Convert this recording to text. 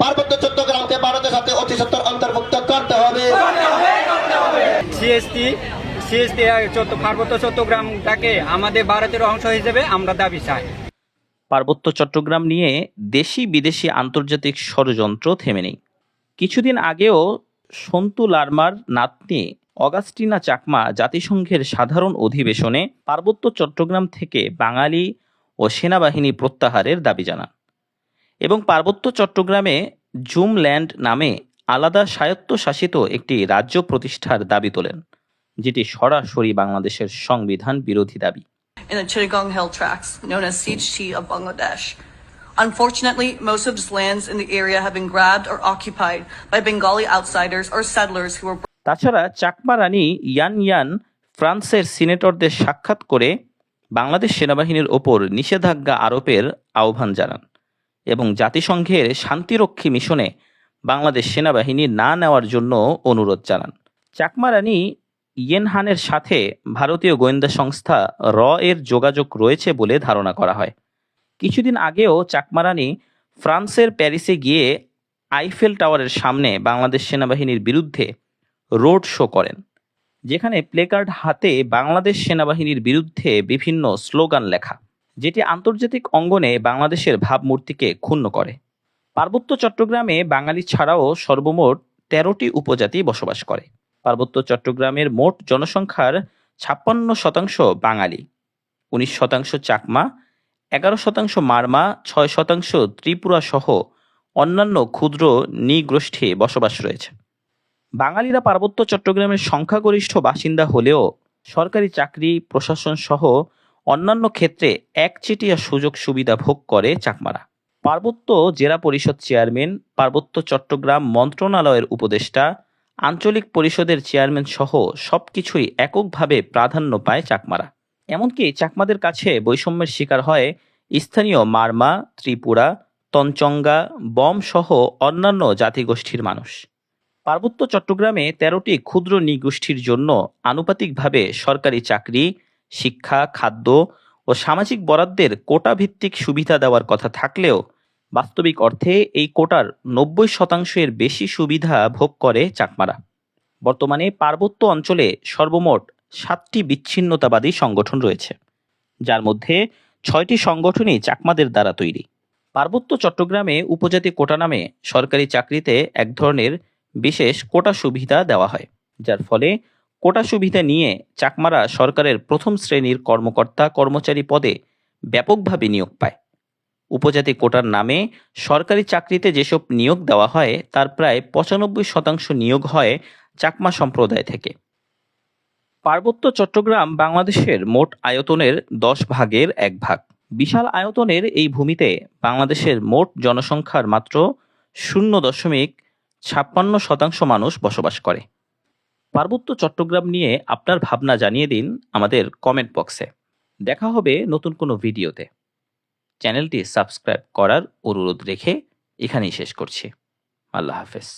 পার্বত্য চট্টগ্রামকে ভারতের সাথে অতি সত্বর অন্তর্ভুক্ত করতে হবে। সিএসটি পার্বত্য চট্টগ্রামটাকে আমাদের ভারতের অংশ হিসেবে আমরা দাবি চাই। পার্বত্য চট্টগ্রাম নিয়ে দেশি বিদেশি আন্তর্জাতিক ষড়যন্ত্র থেমে নেই। কিছুদিন আগেও সন্তু লারমার নাতনি অগাস্টিনা চাকমা জাতিসংঘের সাধারণ অধিবেশনে পার্বত্য চট্টগ্রাম থেকে বাঙালি ও সেনাবাহিনী প্রত্যাহারের দাবি জানান এবং পার্বত্য চট্টগ্রামে জুমল্যান্ড নামে আলাদা স্বায়ত্তশাসিত একটি রাজ্য প্রতিষ্ঠার দাবি তোলেন, যেটি সরাসরি বাংলাদেশের সংবিধান বিরোধী দাবি। In the Chittagong Hill Tracts, known as CHT of Bangladesh. Unfortunately, most of these lands in the area have been grabbed or occupied by Bengali outsiders or settlers who were... তাছাড়া চাকমা রানী ইয়ান ইয়ান ফ্রান্সের সিনেটরদের সাক্ষাৎ করে বাংলাদেশ সেনাবাহিনীর ওপর নিষেধাজ্ঞা আরোপের আহ্বান জানান এবং জাতিসংঘের শান্তিরক্ষী মিশনে বাংলাদেশ সেনাবাহিনী না নেওয়ার জন্য অনুরোধ জানান। চাকমা রানী ইয়েনহানের সাথে ভারতীয় গোয়েন্দা সংস্থা এর যোগাযোগ রয়েছে বলে ধারণা করা হয়। কিছুদিন আগেও চাকমা রানী ফ্রান্সের প্যারিসে গিয়ে আইফেল টাওয়ারের সামনে বাংলাদেশ সেনাবাহিনীর বিরুদ্ধে রোড শো করেন, যেখানে প্লেকার্ড হাতে বাংলাদেশ সেনাবাহিনীর বিরুদ্ধে বিভিন্ন স্লোগান লেখা, যেটি আন্তর্জাতিক অঙ্গনে বাংলাদেশের ভাবমূর্তিকে ক্ষুণ্ণ করে। পার্বত্য চট্টগ্রামে বাঙালি ছাড়াও সর্বমোট ১৩টি উপজাতি বসবাস করে। পার্বত্য চট্টগ্রামের মোট জনসংখ্যার ৫৬% বাঙালি, ১৯% চাকমা, ১১% মারমা, ৬% ত্রিপুরা সহ অন্যান্য ক্ষুদ্র নৃগোষ্ঠী বসবাস রয়েছে। বাঙালিরা পার্বত্য চট্টগ্রামের সংখ্যাগরিষ্ঠ বাসিন্দা হলেও সরকারি চাকরি, প্রশাসন সহ অন্যান্য ক্ষেত্রে একচেটিয়া সুযোগ সুবিধা ভোগ করে চাকমারা। পার্বত্য জেলা পরিষদ চেয়ারম্যান, পার্বত্য চট্টগ্রাম মন্ত্রণালয়ের উপদেষ্টা, আঞ্চলিক পরিষদের চেয়ারম্যান সহ সবকিছুই এককভাবে প্রাধান্য পায় চাকমারা। এমনকি চাকমাদের কাছে বৈষম্যের শিকার হয় স্থানীয় মারমা, ত্রিপুরা, তঞ্চঙ্গা, বম সহ অন্যান্য জাতিগোষ্ঠীর মানুষ। পার্বত্য চট্টগ্রামে ১৩টি ক্ষুদ্র নৃগোষ্ঠীর জন্য আনুপাতিকভাবে সরকারি চাকরি, শিক্ষা, খাদ্য ও সামাজিক বরাদ্দের কোটা ভিত্তিক সুবিধা দেওয়ার কথা থাকলেও বাস্তবিক অর্থে এই কোটার ৯০% বেশি সুবিধা ভোগ করে চাকমারা। বর্তমানে পার্বত্য অঞ্চলে সর্বমোট ৭টি বিচ্ছিন্নতাবাদী সংগঠন রয়েছে, যার মধ্যে ৬টি সংগঠনই চাকমাদের দ্বারা তৈরি। পার্বত্য চট্টগ্রামে উপজাতি কোটা নামে সরকারি চাকরিতে এক ধরনের বিশেষ কোটা সুবিধা দেওয়া হয়, যার ফলে কোটা সুবিধা নিয়ে চাকমারা সরকারের প্রথম শ্রেণীর কর্মকর্তা কর্মচারী পদে ব্যাপকভাবে নিয়োগ পায়। উপজাতি কোটার নামে সরকারি চাকরিতে যেসব নিয়োগ দেওয়া হয় তার প্রায় ৯৫% নিয়োগ হয় চাকমা সম্প্রদায় থেকে। পার্বত্য চট্টগ্রাম বাংলাদেশের মোট আয়তনের ১০/১ বিশাল আয়তনের এই ভূমিতে বাংলাদেশের মোট জনসংখ্যার মাত্র ০.৫৬% মানুষ বসবাস করে। পার্বত্য চট্টগ্রাম নিয়ে আপনার ভাবনা জানিয়ে দিন আমাদের কমেন্ট বক্সে। দেখা হবে নতুন কোনো ভিডিওতে। চ্যানেলটি সাবস্ক্রাইব করার অনুরোধ রেখে এখানেই শেষ করছি। আল্লাহ হাফেজ।